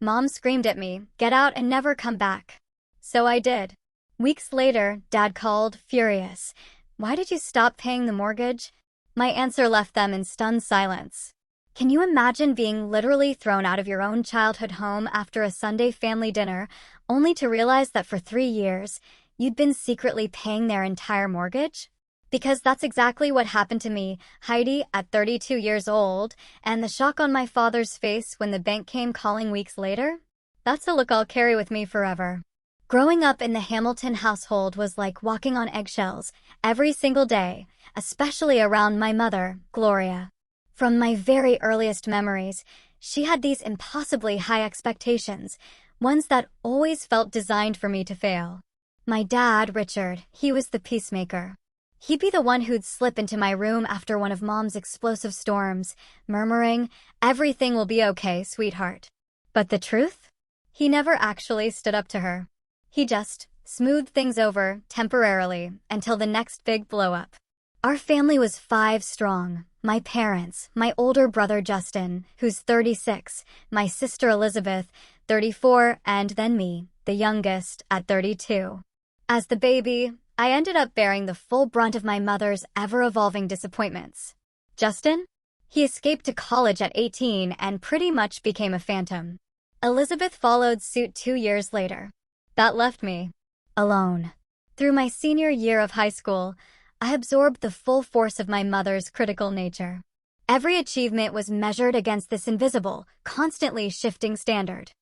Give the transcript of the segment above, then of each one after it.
Mom screamed at me, "Get out and never come back." So I did. Weeks later, Dad called, furious. "Why did you stop paying the mortgage?" My answer left them in stunned silence. Can you imagine being literally thrown out of your own childhood home after a Sunday family dinner, only to realize that for 3 years, you'd been secretly paying their entire mortgage? Because that's exactly what happened to me, Heidi, at 32 years old, and the shock on my father's face when the bank came calling weeks later? That's a look I'll carry with me forever. Growing up in the Hamilton household was like walking on eggshells every single day, especially around my mother, Gloria. From my very earliest memories, she had these impossibly high expectations, ones that always felt designed for me to fail. My dad, Richard, he was the peacemaker. He'd be the one who'd slip into my room after one of Mom's explosive storms, murmuring, "Everything will be okay, sweetheart." But the truth? He never actually stood up to her. He just smoothed things over, temporarily, until the next big blow-up. Our family was 5 strong. My parents, my older brother Justin, who's 36, my sister Elizabeth, 34, and then me, the youngest, at 32. As the baby, I ended up bearing the full brunt of my mother's ever-evolving disappointments. Justin? He escaped to college at 18 and pretty much became a phantom. Elizabeth followed suit 2 years later. That left me alone. Through my senior year of high school, I absorbed the full force of my mother's critical nature. Every achievement was measured against this invisible, constantly shifting standard.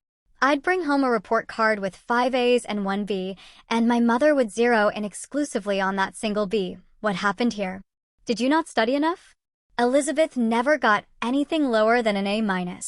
I'd bring home a report card with 5 A's and 1 B, and my mother would zero in exclusively on that single B. What happened here? Did you not study enough? Elizabeth never got anything lower than an A-.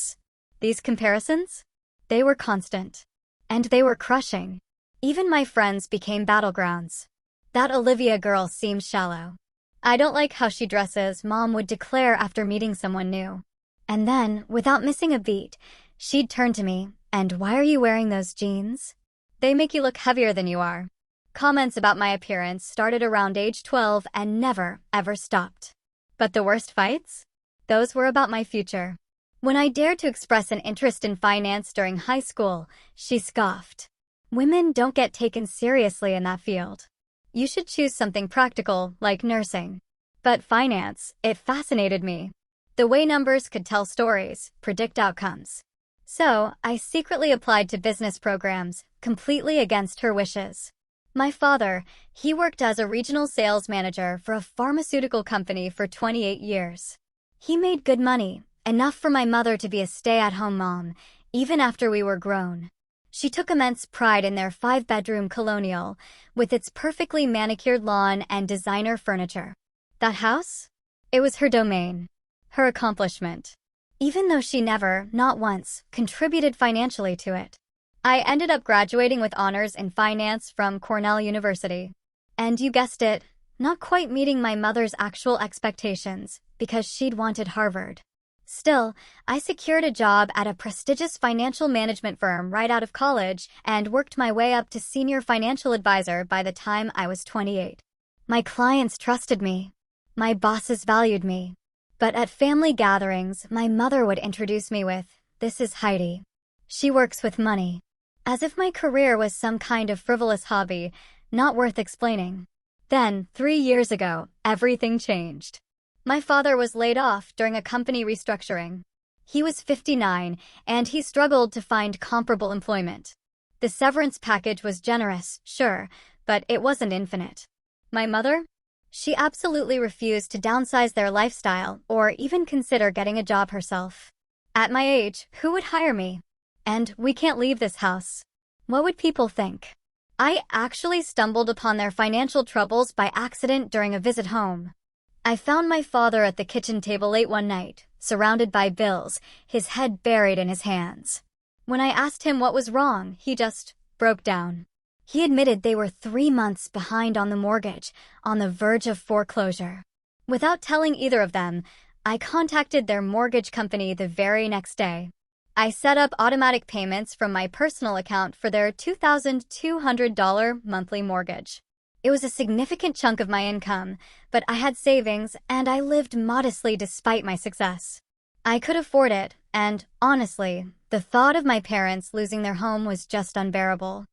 These comparisons? They were constant. And they were crushing. Even my friends became battlegrounds. "That Olivia girl seems shallow. I don't like how she dresses," Mom would declare after meeting someone new. And then, without missing a beat, she'd turn to me, "And why are you wearing those jeans? They make you look heavier than you are." Comments about my appearance started around age 12 and never, ever stopped. But the worst fights? Those were about my future. When I dared to express an interest in finance during high school, she scoffed. "Women don't get taken seriously in that field. You should choose something practical, like nursing." But finance, it fascinated me. The way numbers could tell stories, predict outcomes. So, I secretly applied to business programs, completely against her wishes. My father, he worked as a regional sales manager for a pharmaceutical company for 28 years. He made good money, enough for my mother to be a stay-at-home mom, even after we were grown. She took immense pride in their 5-bedroom colonial, with its perfectly manicured lawn and designer furniture. That house? It was her domain, her accomplishment. Even though she never, not once, contributed financially to it. I ended up graduating with honors in finance from Cornell University. And you guessed it, not quite meeting my mother's actual expectations, because she'd wanted Harvard. Still, I secured a job at a prestigious financial management firm right out of college and worked my way up to senior financial advisor by the time I was 28. My clients trusted me. My bosses valued me. But at family gatherings, my mother would introduce me with, "This is Heidi. She works with money." As if my career was some kind of frivolous hobby, not worth explaining. Then, 3 years ago, everything changed. My father was laid off during a company restructuring. He was 59, and he struggled to find comparable employment. The severance package was generous, sure, but it wasn't infinite. My mother? She absolutely refused to downsize their lifestyle or even consider getting a job herself. At my age, who would hire me? And we can't leave this house. What would people think? I actually stumbled upon their financial troubles by accident during a visit home. I found my father at the kitchen table late one night, surrounded by bills, his head buried in his hands. When I asked him what was wrong, he just broke down. He admitted they were 3 months behind on the mortgage, on the verge of foreclosure. Without telling either of them, I contacted their mortgage company the very next day. I set up automatic payments from my personal account for their $2,200 monthly mortgage. It was a significant chunk of my income, but I had savings and I lived modestly despite my success. I could afford it, and honestly, The thought of my parents losing their home was just unbearable.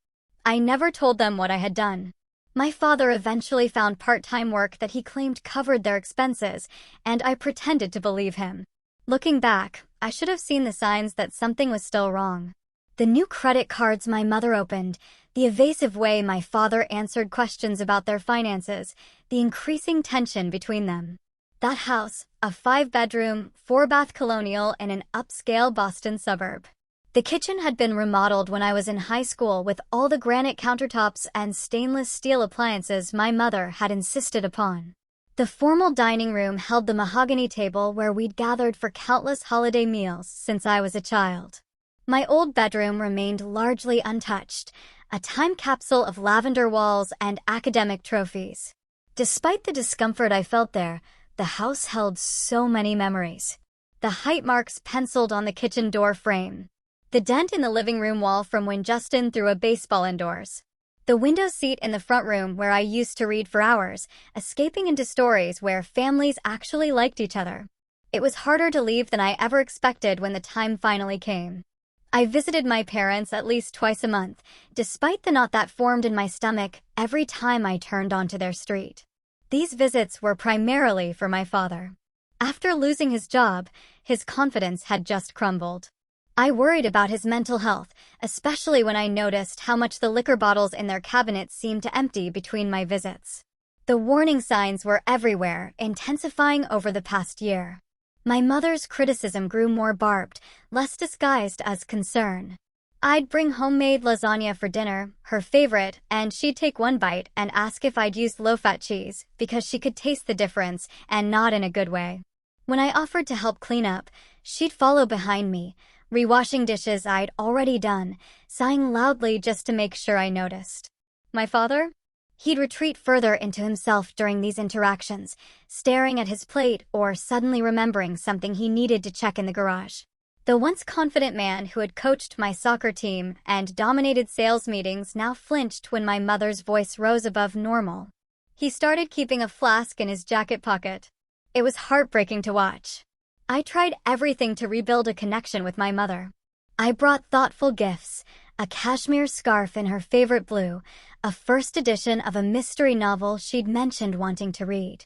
I never told them what I had done. My father eventually found part-time work that he claimed covered their expenses, and I pretended to believe him. Looking back, I should have seen the signs that something was still wrong. The new credit cards my mother opened, the evasive way my father answered questions about their finances, the increasing tension between them. That house, a 5-bedroom, 4-bath colonial in an upscale Boston suburb. The kitchen had been remodeled when I was in high school with all the granite countertops and stainless steel appliances my mother had insisted upon. The formal dining room held the mahogany table where we'd gathered for countless holiday meals since I was a child. My old bedroom remained largely untouched, a time capsule of lavender walls and academic trophies. Despite the discomfort I felt there, the house held so many memories. The height marks penciled on the kitchen door frame. The dent in the living room wall from when Justin threw a baseball indoors. The window seat in the front room where I used to read for hours, escaping into stories where families actually liked each other. It was harder to leave than I ever expected when the time finally came. I visited my parents at least twice a month, despite the knot that formed in my stomach every time I turned onto their street. These visits were primarily for my father. After losing his job, his confidence had just crumbled. I worried about his mental health, especially when I noticed how much the liquor bottles in their cabinets seemed to empty between my visits. The warning signs were everywhere, intensifying over the past year. My mother's criticism grew more barbed, less disguised as concern. I'd bring homemade lasagna for dinner, her favorite, and she'd take one bite and ask if I'd used low-fat cheese, because she could taste the difference, and not in a good way. When I offered to help clean up, she'd follow behind me, rewashing dishes I'd already done, sighing loudly just to make sure I noticed. My father? He'd retreat further into himself during these interactions, staring at his plate or suddenly remembering something he needed to check in the garage. The once confident man who had coached my soccer team and dominated sales meetings now flinched when my mother's voice rose above normal. He started keeping a flask in his jacket pocket. It was heartbreaking to watch. I tried everything to rebuild a connection with my mother. I brought thoughtful gifts, a cashmere scarf in her favorite blue, a first edition of a mystery novel she'd mentioned wanting to read.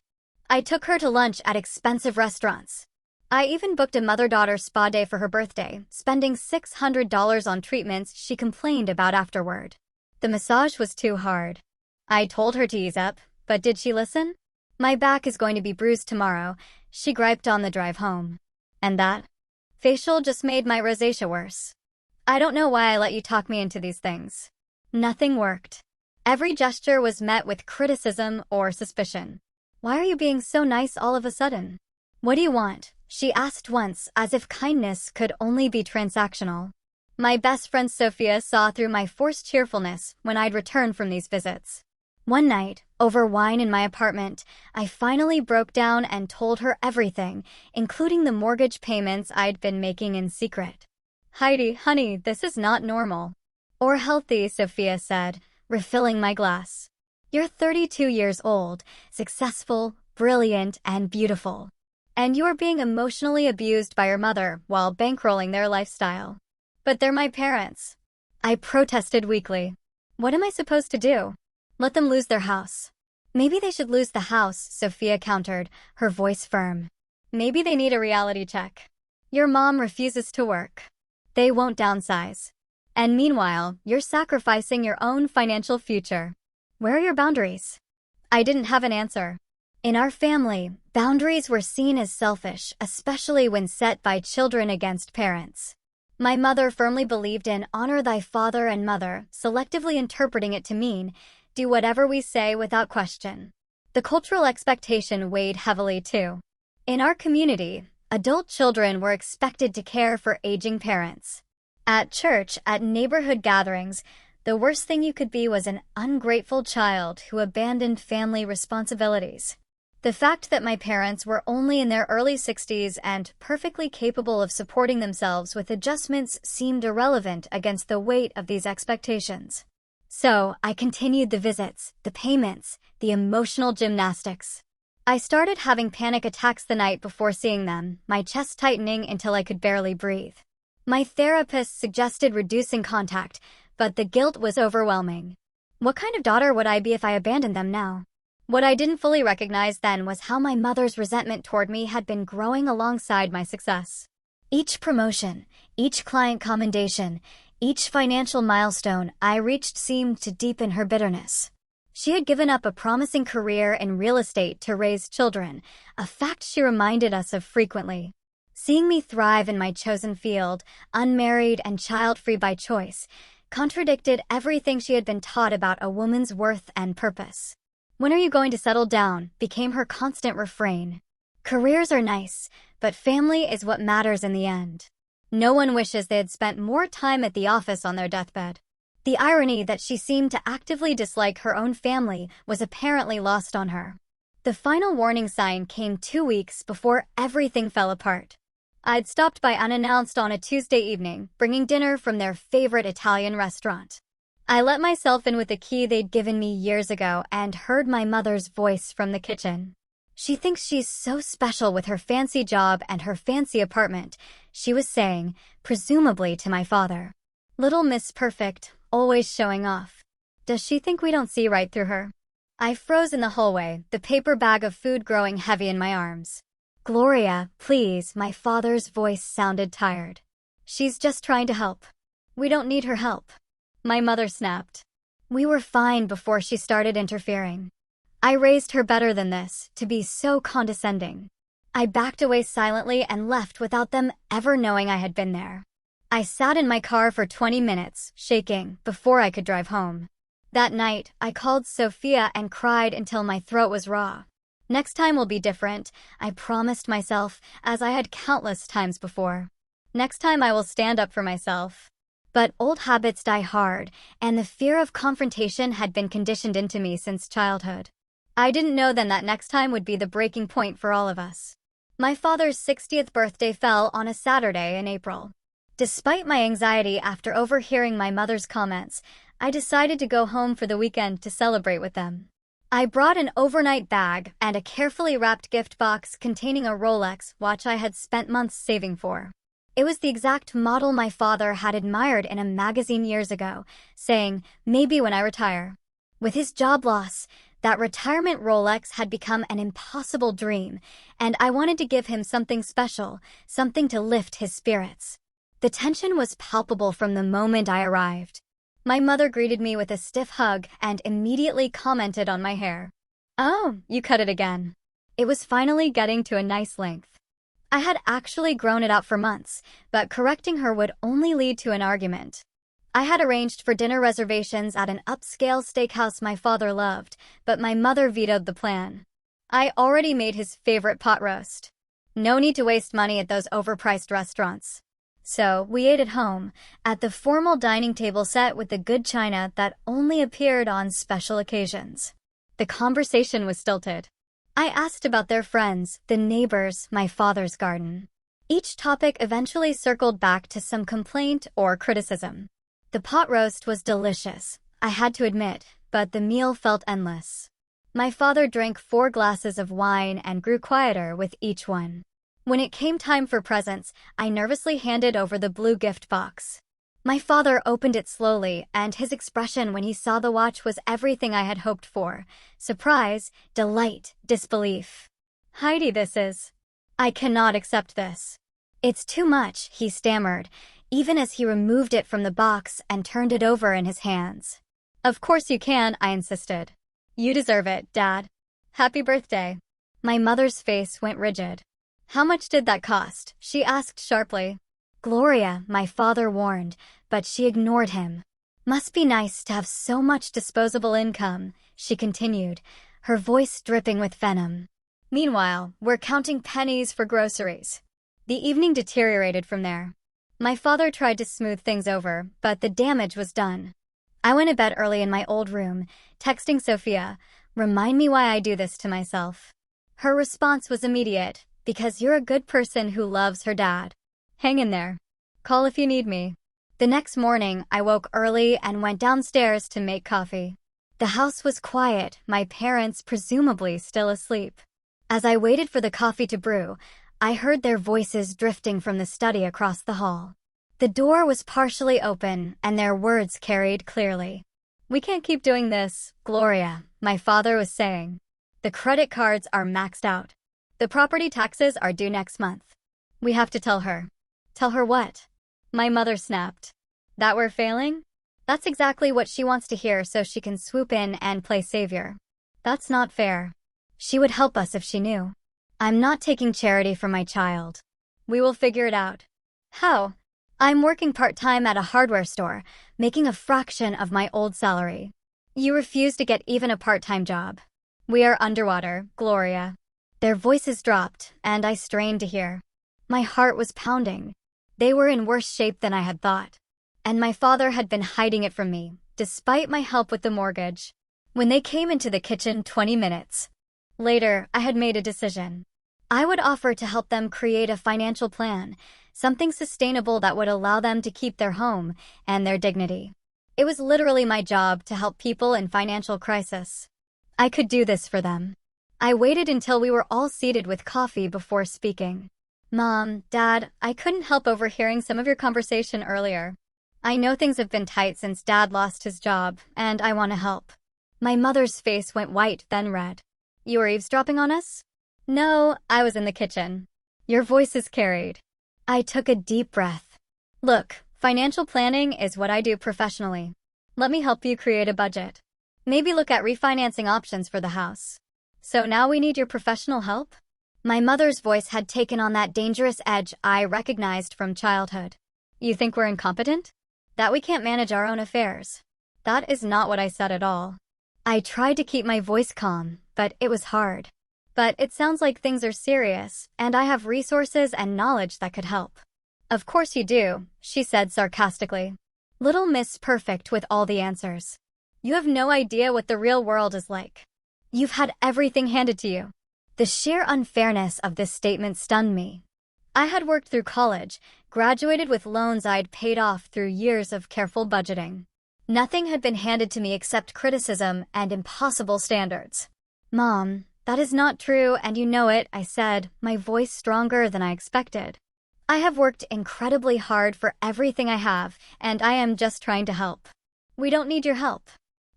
I took her to lunch at expensive restaurants. I even booked a mother-daughter spa day for her birthday, spending $600 on treatments she complained about afterward. The massage was too hard. I told her to ease up, but did she listen? My back is going to be bruised tomorrow, she griped on the drive home. And that? Facial just made my rosacea worse. I don't know why I let you talk me into these things. Nothing worked. Every gesture was met with criticism or suspicion. Why are you being so nice all of a sudden? What do you want? She asked once, as if kindness could only be transactional. My best friend Sophia saw through my forced cheerfulness when I'd returned from these visits. One night, over wine in my apartment, I finally broke down and told her everything, including the mortgage payments I'd been making in secret. Heidi, honey, this is not normal. Or healthy, Sophia said, refilling my glass. You're 32 years old, successful, brilliant, and beautiful. And you're being emotionally abused by your mother while bankrolling their lifestyle. But they're my parents. I protested weakly. What am I supposed to do? Let them lose their house. Maybe they should lose the house, Sophia countered, her voice firm. Maybe they need a reality check. Your mom refuses to work. They won't downsize. And meanwhile, you're sacrificing your own financial future. Where are your boundaries? I didn't have an answer. In our family, boundaries were seen as selfish, especially when set by children against parents. My mother firmly believed in honor thy father and mother, selectively interpreting it to mean, do whatever we say without question. The cultural expectation weighed heavily too. In our community, adult children were expected to care for aging parents. At church, at neighborhood gatherings, the worst thing you could be was an ungrateful child who abandoned family responsibilities. The fact that my parents were only in their early 60s and perfectly capable of supporting themselves with adjustments seemed irrelevant against the weight of these expectations. So, I continued the visits, the payments, the emotional gymnastics. I started having panic attacks the night before seeing them, my chest tightening until I could barely breathe. My therapist suggested reducing contact, but the guilt was overwhelming. What kind of daughter would I be if I abandoned them now? What I didn't fully recognize then was how my mother's resentment toward me had been growing alongside my success. Each promotion, each client commendation, each financial milestone I reached seemed to deepen her bitterness. She had given up a promising career in real estate to raise children, a fact she reminded us of frequently. Seeing me thrive in my chosen field, unmarried and child-free by choice, contradicted everything she had been taught about a woman's worth and purpose. "When are you going to settle down?" became her constant refrain. Careers are nice, but family is what matters in the end. No one wishes they had spent more time at the office on their deathbed. The irony that she seemed to actively dislike her own family was apparently lost on her. The final warning sign came 2 weeks before everything fell apart. I'd stopped by unannounced on a Tuesday evening, bringing dinner from their favorite Italian restaurant. I let myself in with the key they'd given me years ago and heard my mother's voice from the kitchen. "She thinks she's so special with her fancy job and her fancy apartment," she was saying, presumably to my father. "Little Miss Perfect, always showing off. Does she think we don't see right through her?" I froze in the hallway, the paper bag of food growing heavy in my arms. "Gloria, please," my father's voice sounded tired. "She's just trying to help. We don't need her help." My mother snapped. "We were fine before she started interfering. I raised her better than this, to be so condescending." I backed away silently and left without them ever knowing I had been there. I sat in my car for 20 minutes, shaking, before I could drive home. That night, I called Sophia and cried until my throat was raw. "Next time will be different," I promised myself, as I had countless times before. "Next time I will stand up for myself." But old habits die hard, and the fear of confrontation had been conditioned into me since childhood. I didn't know then that next time would be the breaking point for all of us. My father's 60th birthday fell on a Saturday in April. Despite my anxiety after overhearing my mother's comments, I decided to go home for the weekend to celebrate with them. I brought an overnight bag and a carefully wrapped gift box containing a Rolex watch I had spent months saving for. It was the exact model my father had admired in a magazine years ago, saying, "Maybe when I retire." With his job loss, that retirement Rolex had become an impossible dream, and I wanted to give him something special, something to lift his spirits. The tension was palpable from the moment I arrived. My mother greeted me with a stiff hug and immediately commented on my hair. "Oh, you cut it again." It was finally getting to a nice length. I had actually grown it out for months, but correcting her would only lead to an argument. I had arranged for dinner reservations at an upscale steakhouse my father loved, but my mother vetoed the plan. I already made his favorite pot roast. No need to waste money at those overpriced restaurants. So we ate at home, at the formal dining table set with the good china that only appeared on special occasions. The conversation was stilted. I asked about their friends, the neighbors, my father's garden. Each topic eventually circled back to some complaint or criticism. The pot roast was delicious, I had to admit, but the meal felt endless. My father drank 4 glasses of wine and grew quieter with each one. When it came time for presents, I nervously handed over the blue gift box. My father opened it slowly, and his expression when he saw the watch was everything I had hoped for. Surprise, delight, disbelief. "Heidi, this is... I cannot accept this." "It's too much," he stammered, even as he removed it from the box and turned it over in his hands. "Of course you can," I insisted. "You deserve it, Dad. Happy birthday." My mother's face went rigid. "How much did that cost?" she asked sharply. "Gloria," my father warned, but she ignored him. "Must be nice to have so much disposable income," she continued, her voice dripping with venom. Meanwhile, we're counting pennies for groceries. The evening deteriorated from there. My father tried to smooth things over, but the damage was done. I went to bed early in my old room, texting Sophia, "Remind me why I do this to myself." Her response was immediate, "Because you're a good person who loves her dad. Hang in there. Call if you need me." The next morning, I woke early and went downstairs to make coffee. The house was quiet, my parents presumably still asleep. As I waited for the coffee to brew, I heard their voices drifting from the study across the hall. The door was partially open, and their words carried clearly. "We can't keep doing this, Gloria," my father was saying. "The credit cards are maxed out. The property taxes are due next month. We have to tell her." "Tell her what?" My mother snapped. "That we're failing? That's exactly what she wants to hear so she can swoop in and play savior. That's not fair. She would help us if she knew. I'm not taking charity from my child. We will figure it out." "How?" "I'm working part-time at a hardware store, making a fraction of my old salary. You refuse to get even a part-time job. We are underwater, Gloria." Their voices dropped, and I strained to hear. My heart was pounding. They were in worse shape than I had thought. And my father had been hiding it from me, despite my help with the mortgage. When they came into the kitchen 20 minutes later, I had made a decision. I would offer to help them create a financial plan, something sustainable that would allow them to keep their home and their dignity. It was literally my job to help people in financial crisis. I could do this for them. I waited until we were all seated with coffee before speaking. "Mom, Dad, I couldn't help overhearing some of your conversation earlier. I know things have been tight since Dad lost his job, and I want to help." My mother's face went white, then red. "You were eavesdropping on us?" "No, I was in the kitchen." "Your voice is carried." I took a deep breath. "Look, financial planning is what I do professionally. Let me help you create a budget. Maybe look at refinancing options for the house. So now we need your professional help?" My mother's voice had taken on that dangerous edge I recognized from childhood. "You think we're incompetent? That we can't manage our own affairs?" "That is not what I said at all." I tried to keep my voice calm, but it was hard. "But it sounds like things are serious, and I have resources and knowledge that could help." "Of course you do," she said sarcastically. "Little Miss Perfect with all the answers. You have no idea what the real world is like. You've had everything handed to you." The sheer unfairness of this statement stunned me. I had worked through college, graduated with loans I'd paid off through years of careful budgeting. Nothing had been handed to me except criticism and impossible standards. "Mom, that is not true, and you know it," I said, my voice stronger than I expected. "I have worked incredibly hard for everything I have, and I am just trying to help." "We don't need your help,"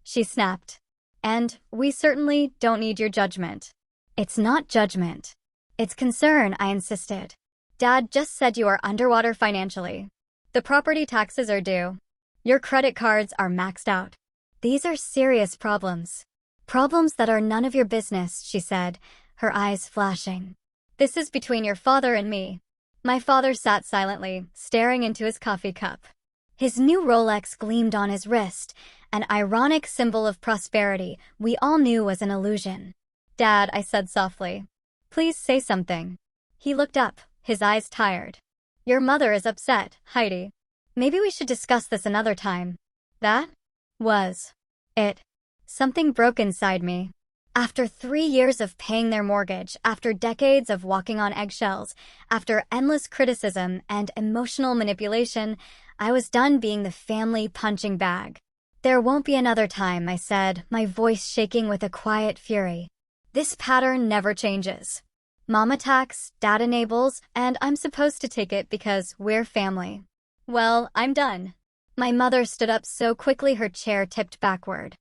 she snapped. "And we certainly don't need your judgment." "It's not judgment. It's concern," I insisted. "Dad just said you are underwater financially. The property taxes are due. Your credit cards are maxed out. These are serious problems. Problems that are none of your business," she said, her eyes flashing. "This is between your father and me." My father sat silently, staring into his coffee cup. His new Rolex gleamed on his wrist, an ironic symbol of prosperity we all knew was an illusion. "Dad," I said softly, "please say something." He looked up, his eyes tired. "Your mother is upset, Heidi. Maybe we should discuss this another time." That was it. Something broke inside me. After 3 years of paying their mortgage, after decades of walking on eggshells, after endless criticism and emotional manipulation, I was done being the family punching bag. "There won't be another time," I said, my voice shaking with a quiet fury. "This pattern never changes. Mom attacks, Dad enables, and I'm supposed to take it because we're family." "Well, I'm done." My mother stood up so quickly her chair tipped backward.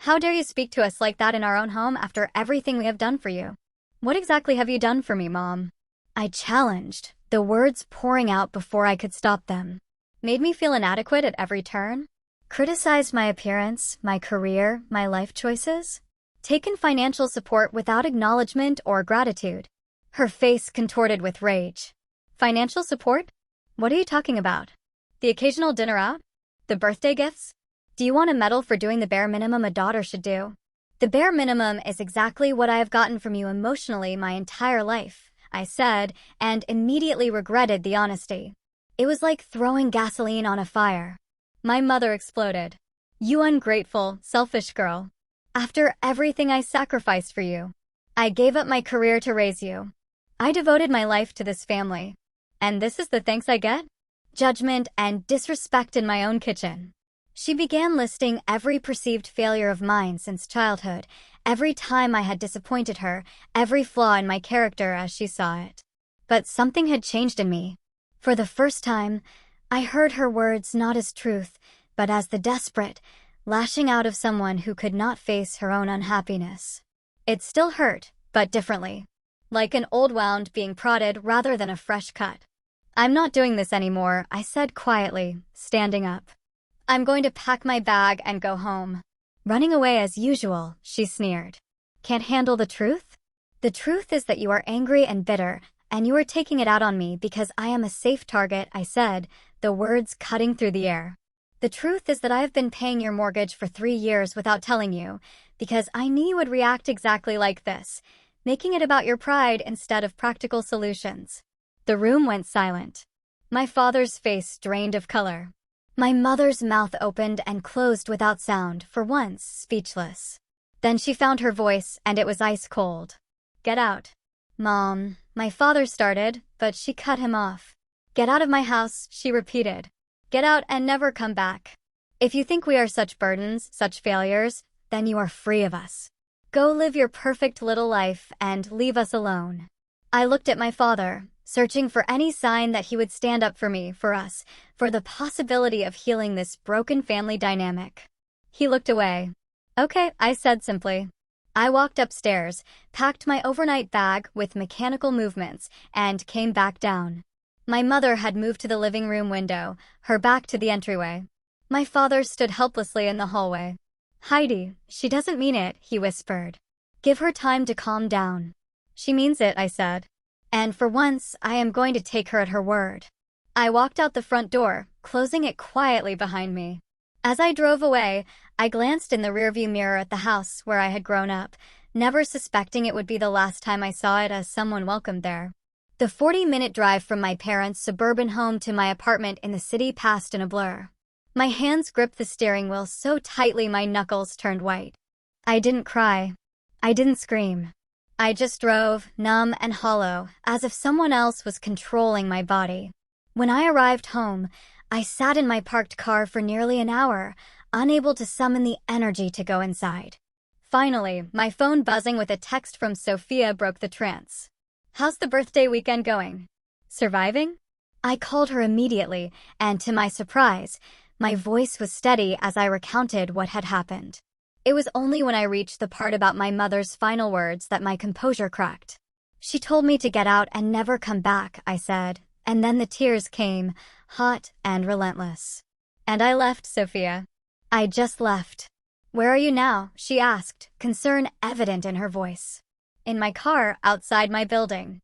"How dare you speak to us like that in our own home after everything we have done for you? What exactly have you done for me, Mom?" I challenged, the words pouring out before I could stop them. "Made me feel inadequate at every turn? Criticized my appearance, my career, my life choices? Taken financial support without acknowledgement or gratitude?" Her face contorted with rage. "Financial support? What are you talking about? The occasional dinner out? The birthday gifts? Do you want a medal for doing the bare minimum a daughter should do?" "The bare minimum is exactly what I have gotten from you emotionally my entire life," I said, and immediately regretted the honesty. It was like throwing gasoline on a fire. My mother exploded. "You ungrateful, selfish girl. After everything I sacrificed for you. I gave up my career to raise you. I devoted my life to this family. And this is the thanks I get? Judgment and disrespect in my own kitchen." She began listing every perceived failure of mine since childhood, every time I had disappointed her, every flaw in my character as she saw it. But something had changed in me. For the first time, I heard her words not as truth, but as the desperate, lashing out of someone who could not face her own unhappiness. It still hurt, but differently. Like an old wound being prodded rather than a fresh cut. I'm not doing this anymore, I said quietly, standing up. I'm going to pack my bag and go home. Running away as usual, she sneered. Can't handle the truth? The truth is that you are angry and bitter, and you are taking it out on me because I am a safe target, I said, the words cutting through the air. The truth is that I have been paying your mortgage for 3 years without telling you, because I knew you would react exactly like this, making it about your pride instead of practical solutions. The room went silent. My father's face drained of color. My mother's mouth opened and closed without sound, for once speechless. Then she found her voice, and it was ice cold. Get out. Mom, my father started, but she cut him off. Get out of my house, she repeated. Get out and never come back. If you think we are such burdens, such failures, then you are free of us. Go live your perfect little life and leave us alone. I looked at my father, searching for any sign that he would stand up for me, for us, for the possibility of healing this broken family dynamic. He looked away. Okay, I said simply. I walked upstairs, packed my overnight bag with mechanical movements, and came back down. My mother had moved to the living room window, her back to the entryway. My father stood helplessly in the hallway. Heidi, she doesn't mean it, he whispered. Give her time to calm down. She means it, I said. And for once, I am going to take her at her word. I walked out the front door, closing it quietly behind me. As I drove away, I glanced in the rearview mirror at the house where I had grown up, never suspecting it would be the last time I saw it as someone welcomed there. The 40-minute drive from my parents' suburban home to my apartment in the city passed in a blur. My hands gripped the steering wheel so tightly my knuckles turned white. I didn't cry. I didn't scream. I just drove, numb and hollow, as if someone else was controlling my body. When I arrived home, I sat in my parked car for nearly an hour, unable to summon the energy to go inside. Finally, my phone buzzing with a text from Sophia broke the trance. How's the birthday weekend going? Surviving? I called her immediately, and to my surprise, my voice was steady as I recounted what had happened. It was only when I reached the part about my mother's final words that my composure cracked. She told me to get out and never come back, I said, and then the tears came, hot and relentless. And I left, Sophia. I just left. Where are you now? She asked, concern evident in her voice. In my car, outside my building.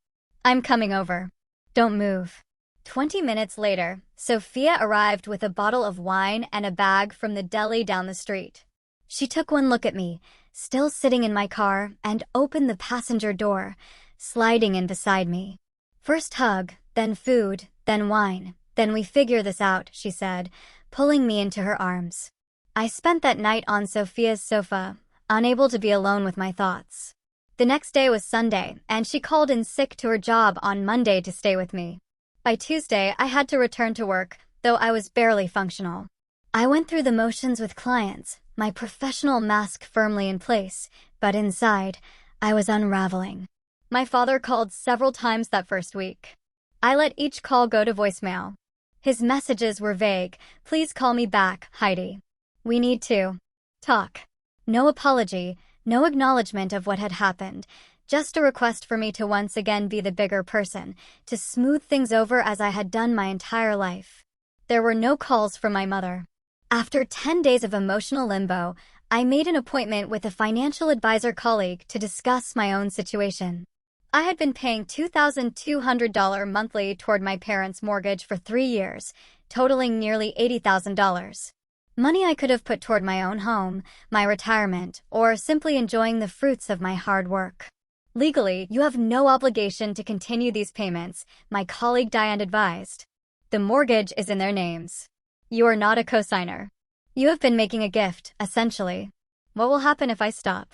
I'm coming over. Don't move. 20 minutes later, Sophia arrived with a bottle of wine and a bag from the deli down the street. She took one look at me, still sitting in my car, and opened the passenger door, sliding in beside me. First hug, then food, then wine, then we figure this out, she said, pulling me into her arms. I spent that night on Sophia's sofa, unable to be alone with my thoughts. The next day was Sunday, and she called in sick to her job on Monday to stay with me. By Tuesday, I had to return to work, though I was barely functional. I went through the motions with clients, my professional mask firmly in place, but inside, I was unraveling. My father called several times that first week. I let each call go to voicemail. His messages were vague. Please call me back, Heidi. We need to talk. No apology, no acknowledgement of what had happened, just a request for me to once again be the bigger person, to smooth things over as I had done my entire life. There were no calls from my mother. After 10 days of emotional limbo, I made an appointment with a financial advisor colleague to discuss my own situation. I had been paying $2,200 monthly toward my parents' mortgage for 3 years, totaling nearly $80,000. Money I could have put toward my own home, my retirement, or simply enjoying the fruits of my hard work. Legally, you have no obligation to continue these payments, my colleague Diane advised. The mortgage is in their names. You are not a cosigner. You have been making a gift, essentially. What will happen if I stop?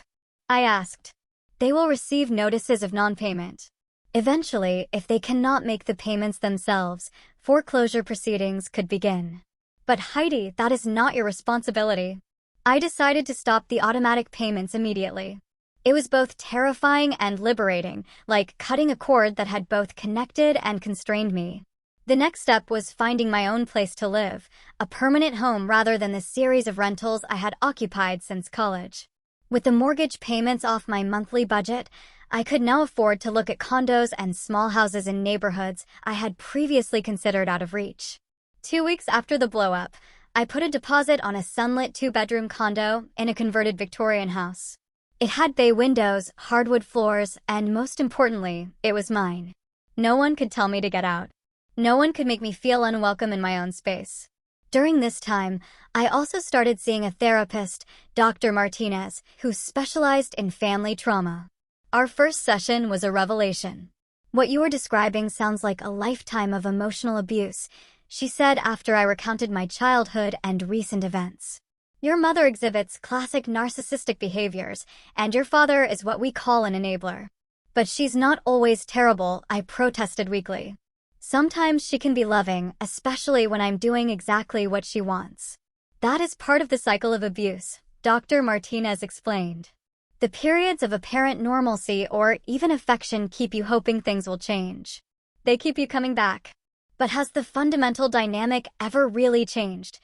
I asked. They will receive notices of non-payment. Eventually, if they cannot make the payments themselves, foreclosure proceedings could begin. But Heidi, that is not your responsibility. I decided to stop the automatic payments immediately. It was both terrifying and liberating, like cutting a cord that had both connected and constrained me. The next step was finding my own place to live, a permanent home rather than the series of rentals I had occupied since college. With the mortgage payments off my monthly budget, I could now afford to look at condos and small houses in neighborhoods I had previously considered out of reach. 2 weeks after the blow-up, I put a deposit on a sunlit 2-bedroom condo in a converted Victorian house. It had bay windows, hardwood floors, and most importantly, it was mine. No one could tell me to get out. No one could make me feel unwelcome in my own space. During this time, I also started seeing a therapist, Dr. Martinez, who specialized in family trauma. Our first session was a revelation. "What you are describing sounds like a lifetime of emotional abuse," she said after I recounted my childhood and recent events. "Your mother exhibits classic narcissistic behaviors, and your father is what we call an enabler." "But she's not always terrible," I protested weakly. "Sometimes she can be loving, especially when I'm doing exactly what she wants." "That is part of the cycle of abuse," Dr. Martinez explained. "The periods of apparent normalcy or even affection keep you hoping things will change. They keep you coming back. But has the fundamental dynamic ever really changed?"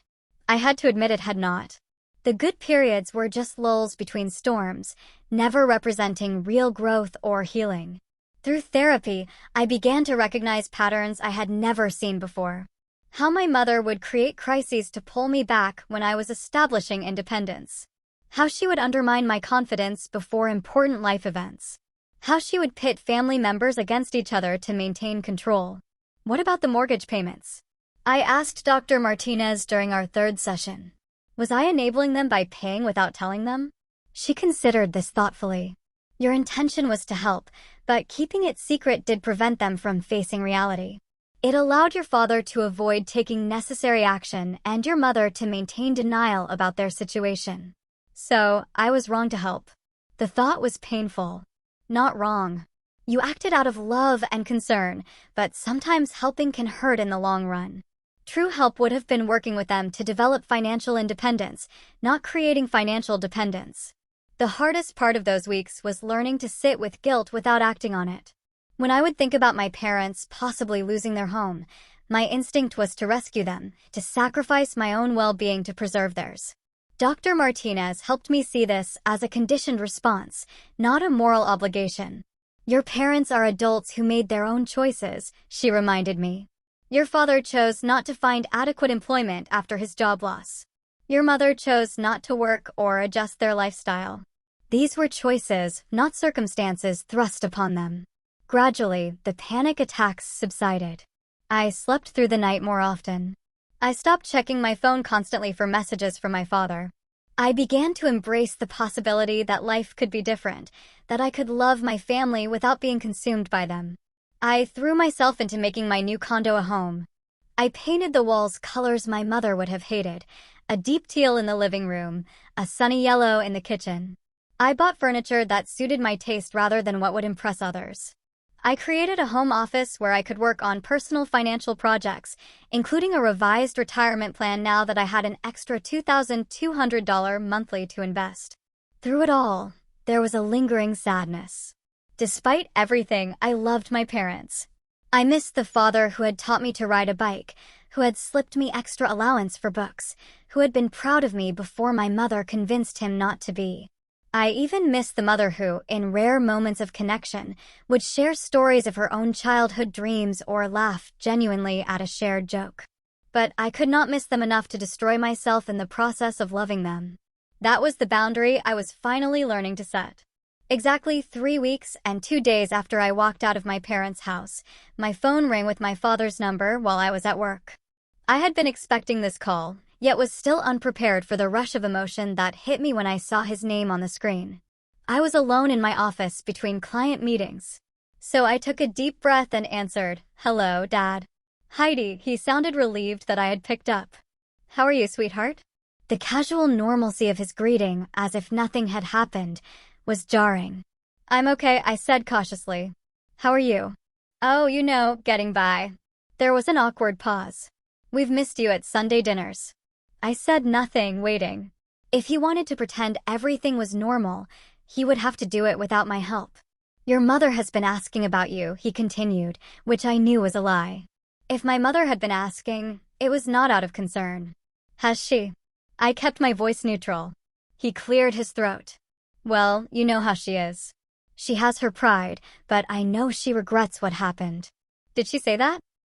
I had to admit it had not. The good periods were just lulls between storms, never representing real growth or healing. Through therapy, I began to recognize patterns I had never seen before. How my mother would create crises to pull me back when I was establishing independence. How she would undermine my confidence before important life events. How she would pit family members against each other to maintain control. "What about the mortgage payments?" I asked Dr. Martinez during our third session. Was I enabling them by paying without telling them? She considered this thoughtfully. "Your intention was to help, but keeping it secret did prevent them from facing reality. It allowed your father to avoid taking necessary action and your mother to maintain denial about their situation. So, I was wrong to help." The thought was painful. Not wrong. You acted out of love and concern, but sometimes helping can hurt in the long run. True help would have been working with them to develop financial independence, not creating financial dependence. The hardest part of those weeks was learning to sit with guilt without acting on it. When I would think about my parents possibly losing their home, my instinct was to rescue them, to sacrifice my own well-being to preserve theirs. Dr. Martinez helped me see this as a conditioned response, not a moral obligation. "Your parents are adults who made their own choices," she reminded me. "Your father chose not to find adequate employment after his job loss. Your mother chose not to work or adjust their lifestyle. These were choices, not circumstances, thrust upon them." Gradually, the panic attacks subsided. I slept through the night more often. I stopped checking my phone constantly for messages from my father. I began to embrace the possibility that life could be different, that I could love my family without being consumed by them. I threw myself into making my new condo a home. I painted the walls colors my mother would have hated, a deep teal in the living room, a sunny yellow in the kitchen. I bought furniture that suited my taste rather than what would impress others. I created a home office where I could work on personal financial projects, including a revised retirement plan now that I had an extra $2,200 monthly to invest. Through it all, there was a lingering sadness. Despite everything, I loved my parents. I missed the father who had taught me to ride a bike, who had slipped me extra allowance for books, who had been proud of me before my mother convinced him not to be. I even missed the mother who, in rare moments of connection, would share stories of her own childhood dreams or laugh genuinely at a shared joke. But I could not miss them enough to destroy myself in the process of loving them. That was the boundary I was finally learning to set. Exactly 3 weeks and 2 days after I walked out of my parents' house, my phone rang with my father's number while I was at work. I had been expecting this call, yet was still unprepared for the rush of emotion that hit me when I saw his name on the screen. I was alone in my office between client meetings. So I took a deep breath and answered, "Hello, Dad." "Heidi," he sounded relieved that I had picked up. "How are you, sweetheart?" The casual normalcy of his greeting, as if nothing had happened, was jarring. "I'm okay," I said cautiously. "How are you?" "Oh, you know, getting by." There was an awkward pause. "We've missed you at Sunday dinners." I said nothing, waiting. If he wanted to pretend everything was normal, he would have to do it without my help. "Your mother has been asking about you," he continued, which I knew was a lie. If my mother had been asking, it was not out of concern. Has she? I kept my voice neutral. He cleared his throat. Well, you know how she is. She has her pride, but I know she regrets what happened. Did she say that?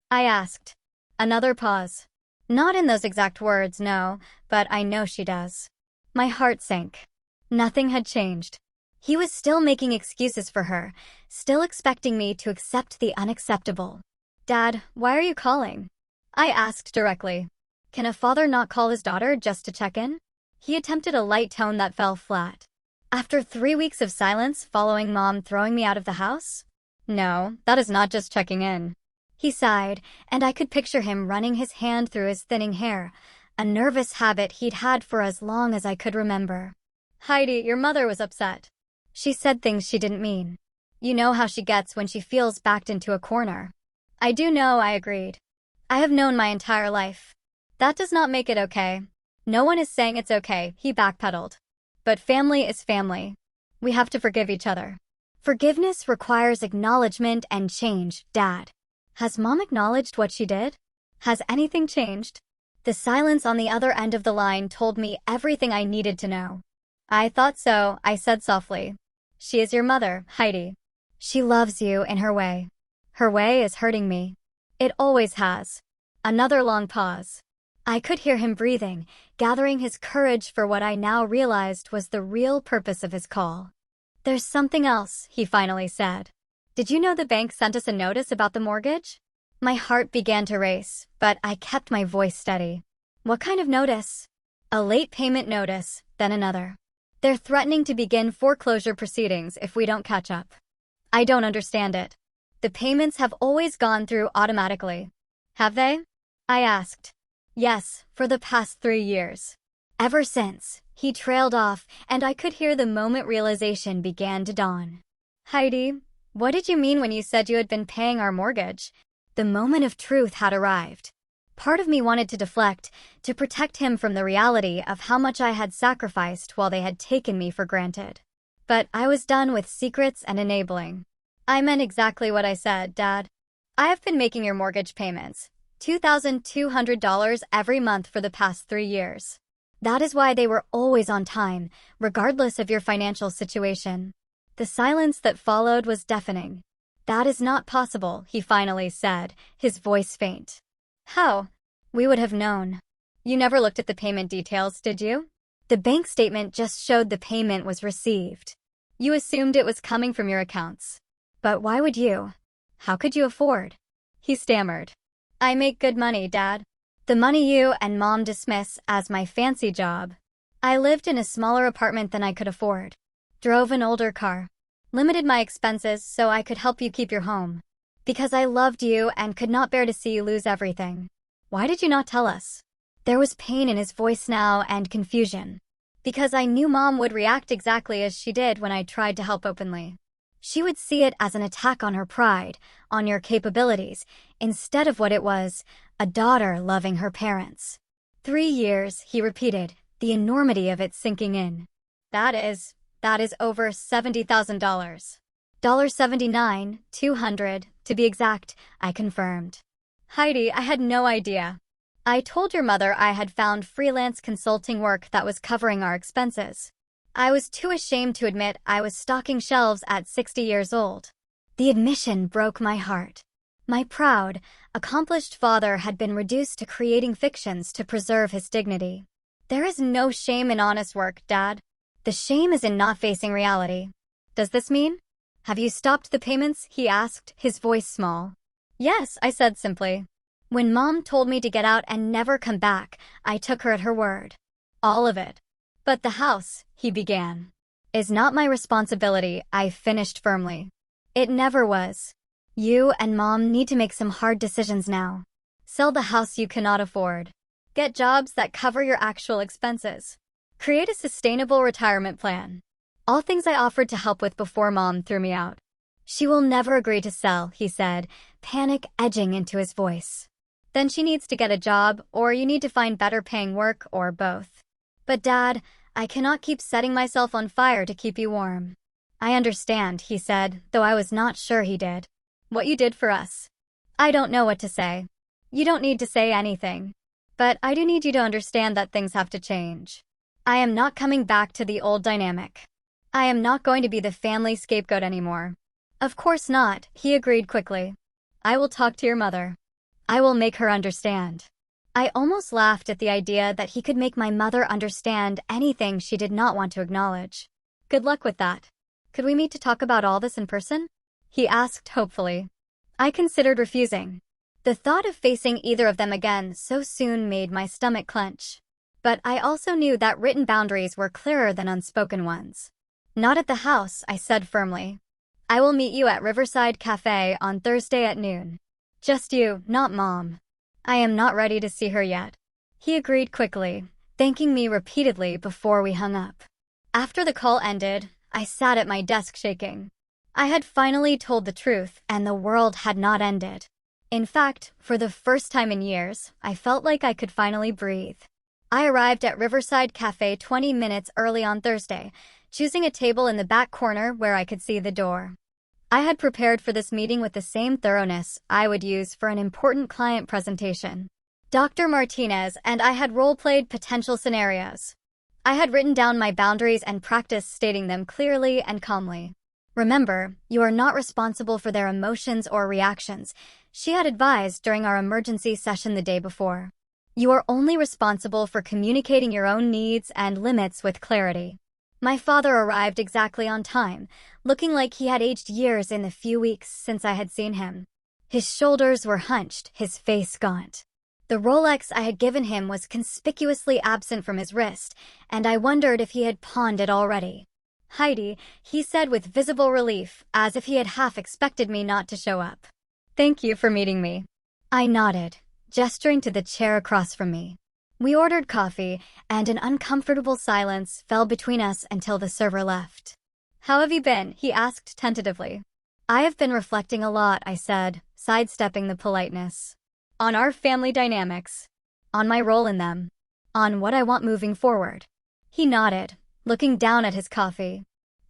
I asked. Another pause. Not in those exact words, no, but I know she does. My heart sank. Nothing had changed. He was still making excuses for her, still expecting me to accept the unacceptable. Dad, why are you calling? I asked directly. Can a father not call his daughter just to check in? He attempted a light tone that fell flat. After 3 weeks of silence following Mom throwing me out of the house? No, that is not just checking in. He sighed, and I could picture him running his hand through his thinning hair, a nervous habit he'd had for as long as I could remember. Heidi, your mother was upset. She said things she didn't mean. You know how she gets when she feels backed into a corner. I do know, I agreed. I have known my entire life. That does not make it okay. No one is saying it's okay, he backpedaled. But family is family. We have to forgive each other. Forgiveness requires acknowledgement and change, Dad. Has Mom acknowledged what she did? Has anything changed? The silence on the other end of the line told me everything I needed to know. I thought so, I said softly. She is your mother, Heidi. She loves you in her way. Her way is hurting me. It always has. Another long pause. I could hear him breathing, gathering his courage for what I now realized was the real purpose of his call. There's something else, he finally said. Did you know the bank sent us a notice about the mortgage? My heart began to race, but I kept my voice steady. What kind of notice? A late payment notice, then another. They're threatening to begin foreclosure proceedings if we don't catch up. I don't understand it. The payments have always gone through automatically. Have they? I asked. Yes, for the past 3 years. Ever since, he trailed off, and I could hear the moment realization began to dawn. Heidi, what did you mean when you said you had been paying our mortgage? The moment of truth had arrived. Part of me wanted to deflect, to protect him from the reality of how much I had sacrificed while they had taken me for granted. But I was done with secrets and enabling. I meant exactly what I said, Dad. I have been making your mortgage payments, $2,200 every month for the past 3 years. That is why they were always on time, regardless of your financial situation. The silence that followed was deafening. That is not possible, he finally said, his voice faint. How? We would have known. You never looked at the payment details, did you? The bank statement just showed the payment was received. You assumed it was coming from your accounts. But why would you? How could you afford? He stammered. I make good money, Dad. The money you and Mom dismiss as my fancy job. I lived in a smaller apartment than I could afford. Drove an older car. Limited my expenses so I could help you keep your home. Because I loved you and could not bear to see you lose everything. Why did you not tell us? There was pain in his voice now and confusion. Because I knew Mom would react exactly as she did when I tried to help openly. She would see it as an attack on her pride, on your capabilities, instead of what it was, a daughter loving her parents. 3 years, he repeated, the enormity of it sinking in. That is over $70,000. $79,200, to be exact, I confirmed. Heidi, I had no idea. I told your mother I had found freelance consulting work that was covering our expenses. I was too ashamed to admit I was stocking shelves at 60 years old. The admission broke my heart. My proud, accomplished father had been reduced to creating fictions to preserve his dignity. There is no shame in honest work, Dad. The shame is in not facing reality. Does this mean? Have you stopped the payments? He asked, his voice small. Yes, I said simply. When Mom told me to get out and never come back, I took her at her word. All of it. But the house, he began, is not my responsibility, I finished firmly. It never was. You and Mom need to make some hard decisions now. Sell the house you cannot afford. Get jobs that cover your actual expenses. Create a sustainable retirement plan. All things I offered to help with before Mom threw me out. She will never agree to sell, he said, panic edging into his voice. Then she needs to get a job, or you need to find better paying work, or both. But Dad, I cannot keep setting myself on fire to keep you warm. I understand, he said, though I was not sure he did. What you did for us. I don't know what to say. You don't need to say anything. But I do need you to understand that things have to change. I am not coming back to the old dynamic. I am not going to be the family scapegoat anymore. Of course not, he agreed quickly. I will talk to your mother. I will make her understand. I almost laughed at the idea that he could make my mother understand anything she did not want to acknowledge. Good luck with that. Could we meet to talk about all this in person? He asked hopefully. I considered refusing. The thought of facing either of them again so soon made my stomach clench. But I also knew that written boundaries were clearer than unspoken ones. Not at the house, I said firmly. I will meet you at Riverside Cafe on Thursday at noon. Just you, not Mom. I am not ready to see her yet. He agreed quickly, thanking me repeatedly before we hung up. After the call ended, I sat at my desk shaking. I had finally told the truth, and the world had not ended. In fact, for the first time in years, I felt like I could finally breathe. I arrived at Riverside Cafe 20 minutes early on Thursday, choosing a table in the back corner where I could see the door. I had prepared for this meeting with the same thoroughness I would use for an important client presentation. Dr. Martinez and I had role-played potential scenarios. I had written down my boundaries and practiced stating them clearly and calmly. Remember, you are not responsible for their emotions or reactions, she had advised during our emergency session the day before. You are only responsible for communicating your own needs and limits with clarity. My father arrived exactly on time, looking like he had aged years in the few weeks since I had seen him. His shoulders were hunched, his face gaunt. The Rolex I had given him was conspicuously absent from his wrist, and I wondered if he had pawned it already. Heidi, he said with visible relief, as if he had half expected me not to show up. Thank you for meeting me. I nodded, gesturing to the chair across from me. We ordered coffee, and an uncomfortable silence fell between us until the server left. How have you been? He asked tentatively. I have been reflecting a lot, I said, sidestepping the politeness. On our family dynamics. On my role in them. On what I want moving forward. He nodded, looking down at his coffee.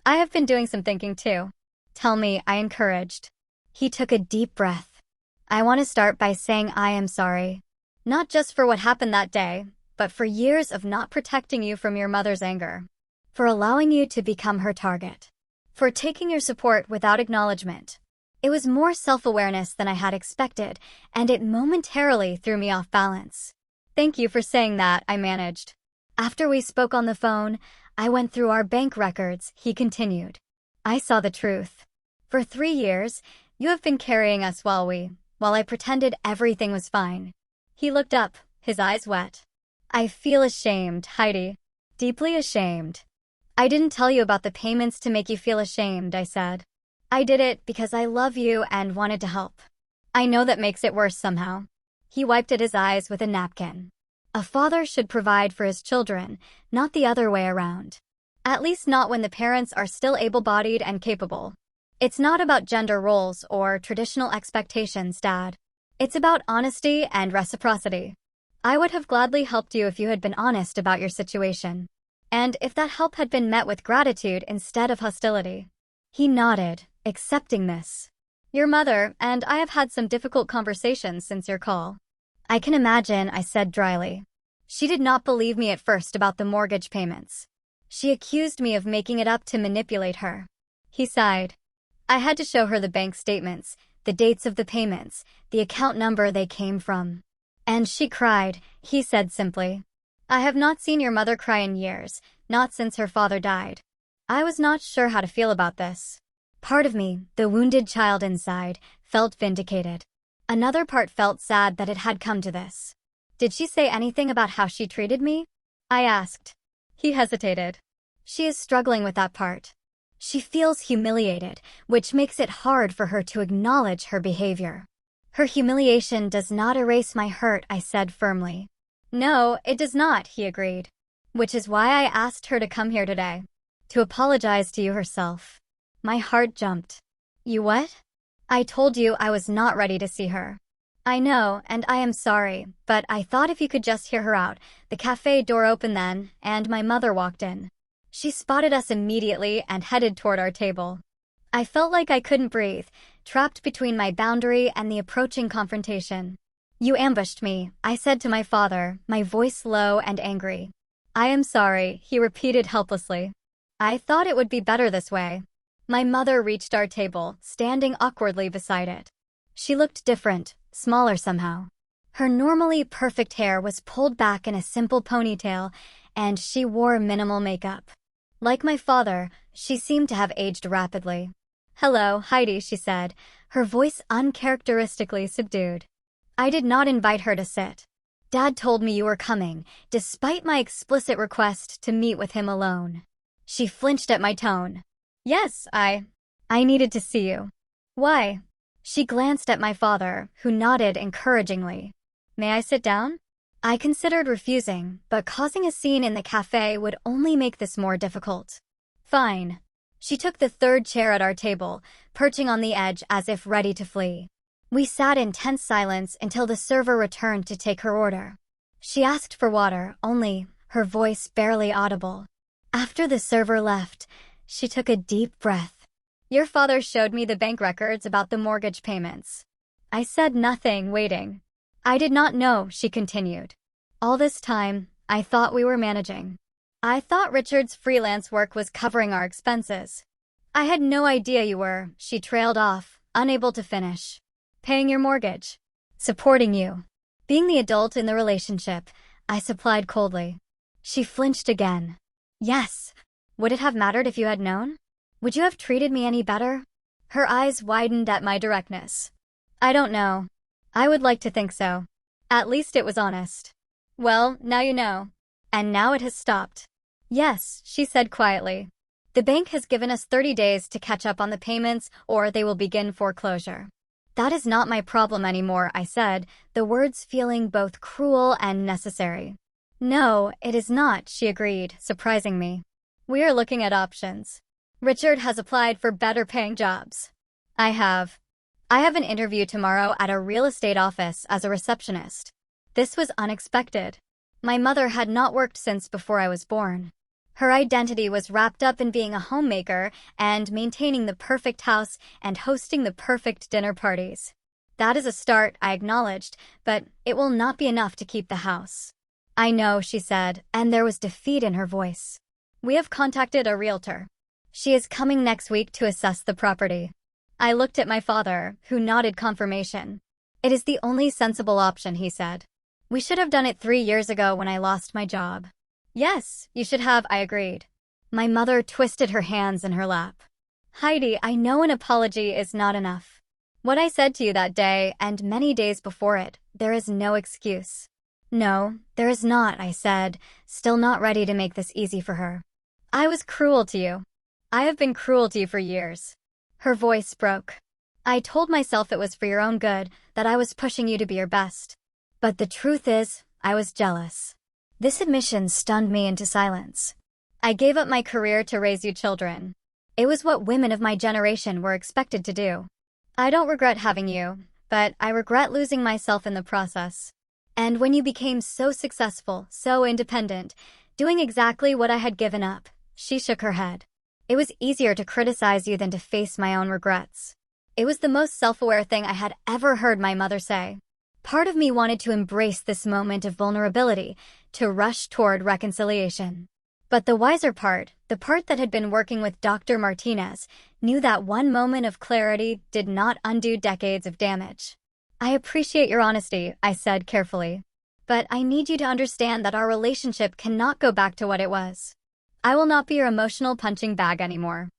I have been doing some thinking too. Tell me, I encouraged. He took a deep breath. I want to start by saying I am sorry. Not just for what happened that day, but for years of not protecting you from your mother's anger. For allowing you to become her target. For taking your support without acknowledgement. It was more self-awareness than I had expected, and it momentarily threw me off balance. Thank you for saying that, I managed. After we spoke on the phone, I went through our bank records, he continued. I saw the truth. For 3 years, you have been carrying us while I pretended everything was fine. He looked up, his eyes wet. I feel ashamed, Heidi. Deeply ashamed. I didn't tell you about the payments to make you feel ashamed, I said. I did it because I love you and wanted to help. I know that makes it worse somehow. He wiped at his eyes with a napkin. A father should provide for his children, not the other way around. At least not when the parents are still able-bodied and capable. It's not about gender roles or traditional expectations, Dad. It's about honesty and reciprocity. I would have gladly helped you if you had been honest about your situation. And if that help had been met with gratitude instead of hostility. He nodded, accepting this. Your mother and I have had some difficult conversations since your call. I can imagine, I said dryly. She did not believe me at first about the mortgage payments. She accused me of making it up to manipulate her. He sighed. I had to show her the bank statements, the dates of the payments, the account number they came from. And she cried, he said simply. I have not seen your mother cry in years, not since her father died. I was not sure how to feel about this. Part of me, the wounded child inside, felt vindicated. Another part felt sad that it had come to this. Did she say anything about how she treated me? I asked. He hesitated. She is struggling with that part. She feels humiliated, which makes it hard for her to acknowledge her behavior. Her humiliation does not erase my hurt, I said firmly. No, it does not, he agreed. Which is why I asked her to come here today. To apologize to you herself. My heart jumped. You what? I told you I was not ready to see her. I know, and I am sorry, but I thought if you could just hear her out. The cafe door opened then, and my mother walked in. She spotted us immediately and headed toward our table. I felt like I couldn't breathe, trapped between my boundary and the approaching confrontation. You ambushed me, I said to my father, my voice low and angry. I am sorry, he repeated helplessly. I thought it would be better this way. My mother reached our table, standing awkwardly beside it. She looked different, smaller somehow. Her normally perfect hair was pulled back in a simple ponytail, and she wore minimal makeup. Like my father, she seemed to have aged rapidly. Hello, Heidi, she said, her voice uncharacteristically subdued. I did not invite her to sit. Dad told me you were coming, despite my explicit request to meet with him alone. She flinched at my tone. Yes, I needed to see you. Why? She glanced at my father, who nodded encouragingly. May I sit down? I considered refusing, but causing a scene in the cafe would only make this more difficult. Fine. She took the third chair at our table, perching on the edge as if ready to flee. We sat in tense silence until the server returned to take her order. She asked for water, only, her voice barely audible. After the server left, she took a deep breath. Your father showed me the bank records about the mortgage payments. I said nothing, waiting. I did not know, she continued. All this time, I thought we were managing. I thought Richard's freelance work was covering our expenses. I had no idea you were, she trailed off, unable to finish. Paying your mortgage. Supporting you. Being the adult in the relationship, I supplied coldly. She flinched again. Yes. Would it have mattered if you had known? Would you have treated me any better? Her eyes widened at my directness. I don't know. I would like to think so. At least it was honest. Well, now you know. And now it has stopped. Yes, she said quietly. The bank has given us 30 days to catch up on the payments, or they will begin foreclosure. That is not my problem anymore, I said, the words feeling both cruel and necessary. No, it is not, she agreed, surprising me. We are looking at options. Richard has applied for better-paying jobs. I have an interview tomorrow at a real estate office as a receptionist. This was unexpected. My mother had not worked since before I was born. Her identity was wrapped up in being a homemaker and maintaining the perfect house and hosting the perfect dinner parties. That is a start, I acknowledged, but it will not be enough to keep the house. I know, she said, and there was defeat in her voice. We have contacted a realtor. She is coming next week to assess the property. I looked at my father, who nodded confirmation. It is the only sensible option, he said. We should have done it 3 years ago when I lost my job. Yes, you should have, I agreed. My mother twisted her hands in her lap. Heidi, I know an apology is not enough. What I said to you that day, and many days before it, there is no excuse. No, there is not, I said, still not ready to make this easy for her. I was cruel to you. I have been cruel to you for years. Her voice broke. I told myself it was for your own good, that I was pushing you to be your best. But the truth is, I was jealous. This admission stunned me into silence. I gave up my career to raise you children. It was what women of my generation were expected to do. I don't regret having you, but I regret losing myself in the process. And when you became so successful, so independent, doing exactly what I had given up, she shook her head. It was easier to criticize you than to face my own regrets. It was the most self-aware thing I had ever heard my mother say. Part of me wanted to embrace this moment of vulnerability, to rush toward reconciliation. But the wiser part, the part that had been working with Dr. Martinez, knew that one moment of clarity did not undo decades of damage. I appreciate your honesty, I said carefully. But I need you to understand that our relationship cannot go back to what it was. I will not be your emotional punching bag anymore.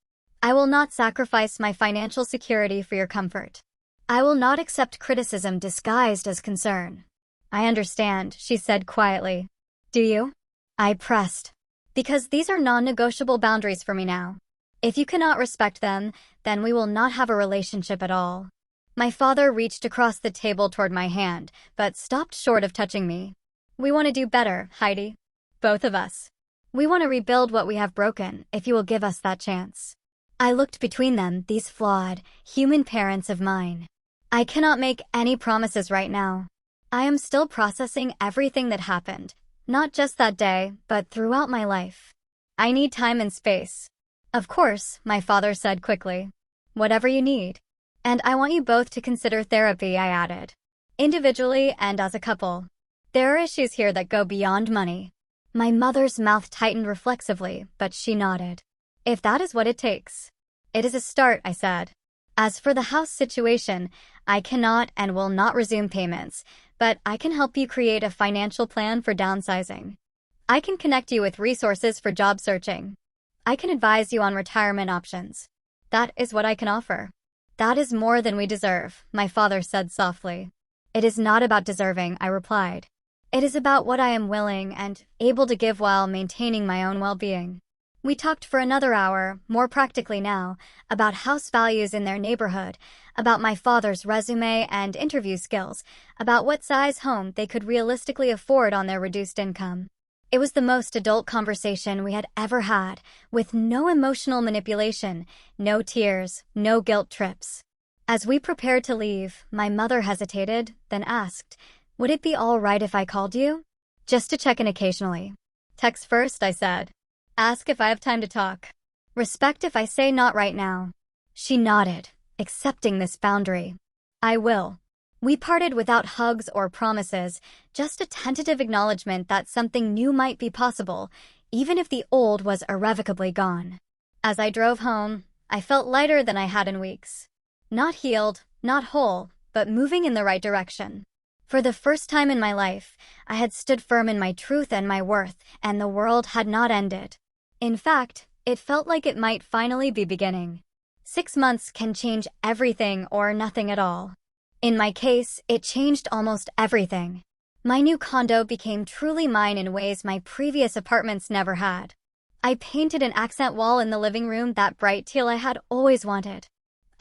I will not sacrifice my financial security for your comfort. I will not accept criticism disguised as concern. I understand, she said quietly. Do you? I pressed. Because these are non-negotiable boundaries for me now. If you cannot respect them, then we will not have a relationship at all. My father reached across the table toward my hand, but stopped short of touching me. We want to do better, Heidi. Both of us. We want to rebuild what we have broken, if you will give us that chance. I looked between them, these flawed, human parents of mine. I cannot make any promises right now. I am still processing everything that happened, not just that day, but throughout my life. I need time and space. Of course, my father said quickly. Whatever you need. And I want you both to consider therapy, I added. individually and as a couple. There are issues here that go beyond money. My mother's mouth tightened reflexively, but she nodded. If that is what it takes. It is a start, I said. As for the house situation, I cannot and will not resume payments, but I can help you create a financial plan for downsizing. I can connect you with resources for job searching. I can advise you on retirement options. That is what I can offer. That is more than we deserve, my father said softly. It is not about deserving, I replied. It is about what I am willing and able to give while maintaining my own well-being. We talked for another hour, more practically now, about house values in their neighborhood, about my father's resume and interview skills, about what size home they could realistically afford on their reduced income. It was the most adult conversation we had ever had, with no emotional manipulation, no tears, no guilt trips. As we prepared to leave, my mother hesitated, then asked, "Would it be all right if I called you?" "Just to check in occasionally." "Text first," I said. "Ask if I have time to talk. Respect if I say not right now." She nodded, accepting this boundary. "I will." We parted without hugs or promises, just a tentative acknowledgement that something new might be possible, even if the old was irrevocably gone. As I drove home, I felt lighter than I had in weeks. Not healed, not whole, but moving in the right direction. For the first time in my life, I had stood firm in my truth and my worth, and the world had not ended. In fact, it felt like it might finally be beginning. 6 months can change everything or nothing at all. In my case, it changed almost everything. My new condo became truly mine in ways my previous apartments never had. I painted an accent wall in the living room that bright teal I had always wanted.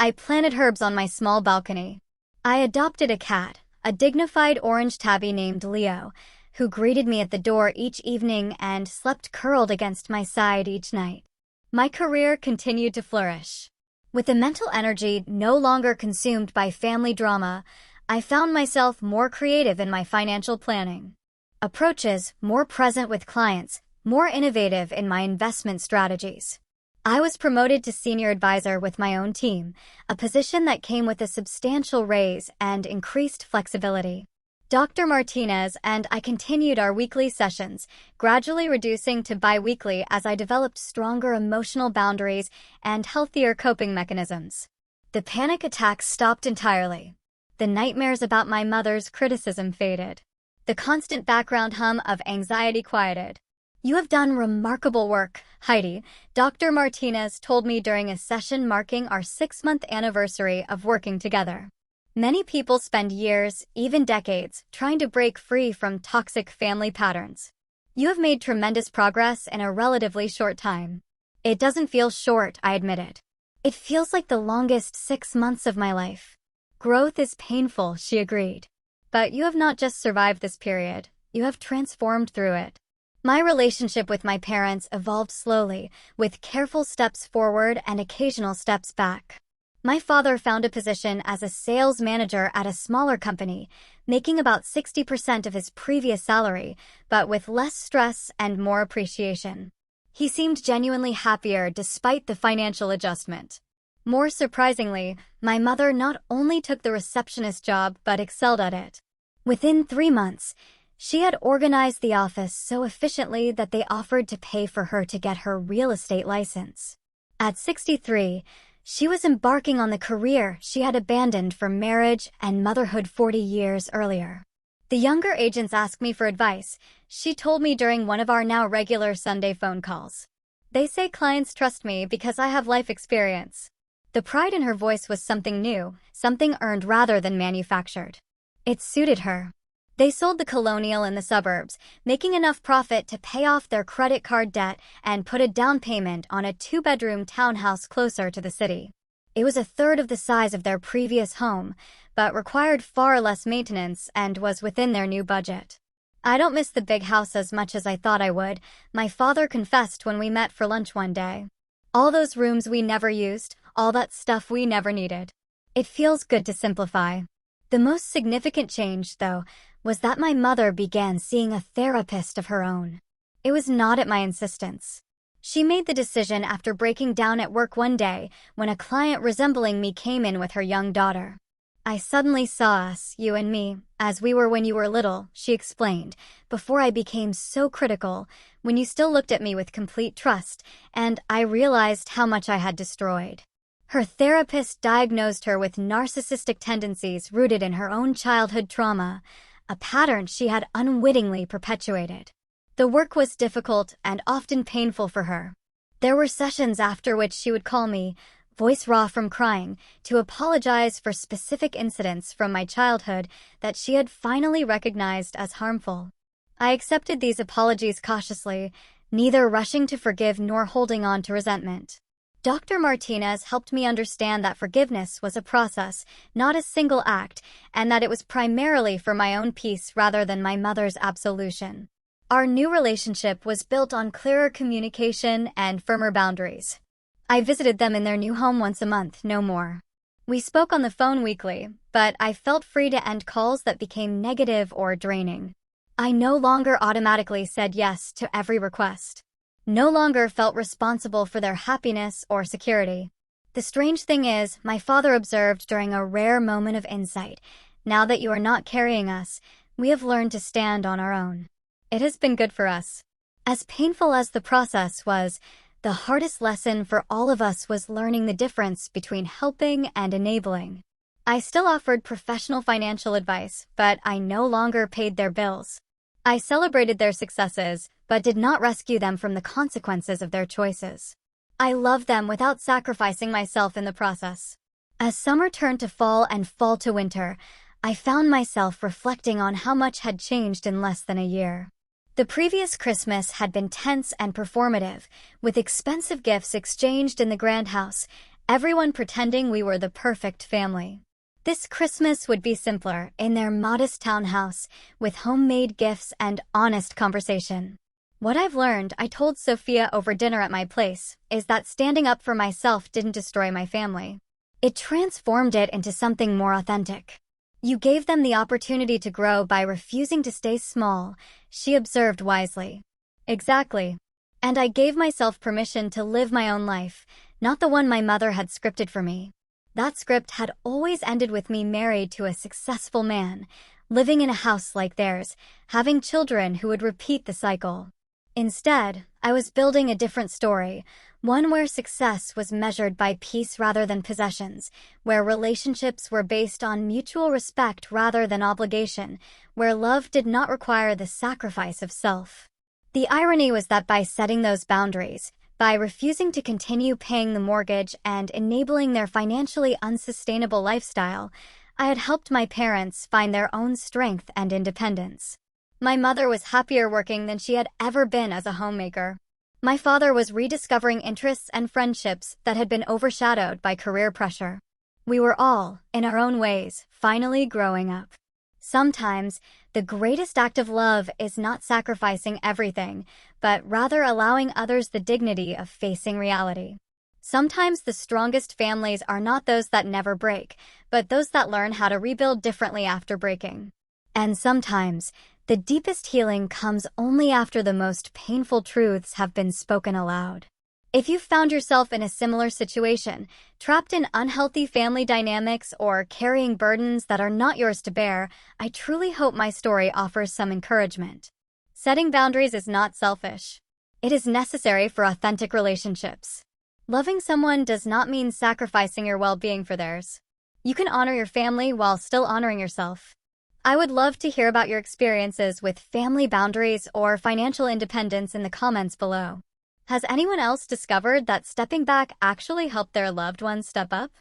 I planted herbs on my small balcony. I adopted a cat, a dignified orange tabby named Leo, who greeted me at the door each evening and slept curled against my side each night. My career continued to flourish. With the mental energy no longer consumed by family drama, I found myself more creative in my financial planning. Approaches more present with clients, more innovative in my investment strategies. I was promoted to senior advisor with my own team, a position that came with a substantial raise and increased flexibility. Dr. Martinez and I continued our weekly sessions, gradually reducing to bi-weekly as I developed stronger emotional boundaries and healthier coping mechanisms. The panic attacks stopped entirely. The nightmares about my mother's criticism faded. The constant background hum of anxiety quieted. "You have done remarkable work, Heidi," Dr. Martinez told me during a session marking our 6-month anniversary of working together. Many people spend years, even decades, trying to break free from toxic family patterns. You have made tremendous progress in a relatively short time. It doesn't feel short, I admitted. It feels like the longest 6 months of my life. Growth is painful, she agreed. But you have not just survived this period, you have transformed through it. My relationship with my parents evolved slowly, with careful steps forward and occasional steps back. My father found a position as a sales manager at a smaller company, making about 60% of his previous salary, but with less stress and more appreciation. He seemed genuinely happier despite the financial adjustment. More surprisingly, my mother not only took the receptionist job but excelled at it. Within 3 months, she had organized the office so efficiently that they offered to pay for her to get her real estate license. At 63, she was embarking on the career she had abandoned for marriage and motherhood 40 years earlier. The younger agents asked me for advice, she told me during one of our now regular Sunday phone calls. "They say clients trust me because I have life experience." The pride in her voice was something new, something earned rather than manufactured. It suited her. They sold the Colonial in the suburbs, making enough profit to pay off their credit card debt and put a down payment on a 2-bedroom townhouse closer to the city. It was a third of the size of their previous home, but required far less maintenance and was within their new budget. "I don't miss the big house as much as I thought I would," my father confessed when we met for lunch one day. "All those rooms we never used, all that stuff we never needed. It feels good to simplify." The most significant change, though, was that my mother began seeing a therapist of her own. It was not at my insistence. She made the decision after breaking down at work one day when a client resembling me came in with her young daughter. I suddenly saw us, you and me, as we were when you were little, she explained, before I became so critical, when you still looked at me with complete trust, and I realized how much I had destroyed. Her therapist diagnosed her with narcissistic tendencies rooted in her own childhood trauma, a pattern she had unwittingly perpetuated. The work was difficult and often painful for her. There were sessions after which she would call me, voice raw from crying, to apologize for specific incidents from my childhood that she had finally recognized as harmful. I accepted these apologies cautiously, neither rushing to forgive nor holding on to resentment. Dr. Martinez helped me understand that forgiveness was a process, not a single act, and that it was primarily for my own peace rather than my mother's absolution. Our new relationship was built on clearer communication and firmer boundaries. I visited them in their new home once a month, no more. We spoke on the phone weekly, but I felt free to end calls that became negative or draining. I no longer automatically said yes to every request. No longer felt responsible for their happiness or security. The strange thing is, my father observed during a rare moment of insight, now that you are not carrying us, we have learned to stand on our own. It has been good for us. As painful as the process was, the hardest lesson for all of us was learning the difference between helping and enabling. I still offered professional financial advice, but I no longer paid their bills. I celebrated their successes, but did not rescue them from the consequences of their choices. I loved them without sacrificing myself in the process. As summer turned to fall and fall to winter, I found myself reflecting on how much had changed in less than a year. The previous Christmas had been tense and performative, with expensive gifts exchanged in the grand house, everyone pretending we were the perfect family. This Christmas would be simpler, in their modest townhouse, with homemade gifts and honest conversation. What I've learned, I told Sophia over dinner at my place, is that standing up for myself didn't destroy my family. It transformed it into something more authentic. You gave them the opportunity to grow by refusing to stay small, she observed wisely. Exactly. And I gave myself permission to live my own life, not the one my mother had scripted for me. That script had always ended with me married to a successful man, living in a house like theirs, having children who would repeat the cycle. Instead, I was building a different story, one where success was measured by peace rather than possessions, where relationships were based on mutual respect rather than obligation, where love did not require the sacrifice of self. The irony was that by setting those boundaries, by refusing to continue paying the mortgage and enabling their financially unsustainable lifestyle, I had helped my parents find their own strength and independence. My mother was happier working than she had ever been as a homemaker. My father was rediscovering interests and friendships that had been overshadowed by career pressure. We were all, in our own ways, finally growing up. Sometimes, the greatest act of love is not sacrificing everything, but rather allowing others the dignity of facing reality. Sometimes the strongest families are not those that never break, but those that learn how to rebuild differently after breaking. And sometimes, the deepest healing comes only after the most painful truths have been spoken aloud. If you've found yourself in a similar situation, trapped in unhealthy family dynamics or carrying burdens that are not yours to bear, I truly hope my story offers some encouragement. Setting boundaries is not selfish. It is necessary for authentic relationships. Loving someone does not mean sacrificing your well-being for theirs. You can honor your family while still honoring yourself. I would love to hear about your experiences with family boundaries or financial independence in the comments below. Has anyone else discovered that stepping back actually helped their loved ones step up?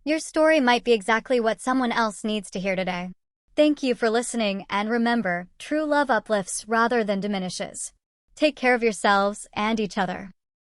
Your story might be exactly what someone else needs to hear today. Thank you for listening, and remember, true love uplifts rather than diminishes. Take care of yourselves and each other.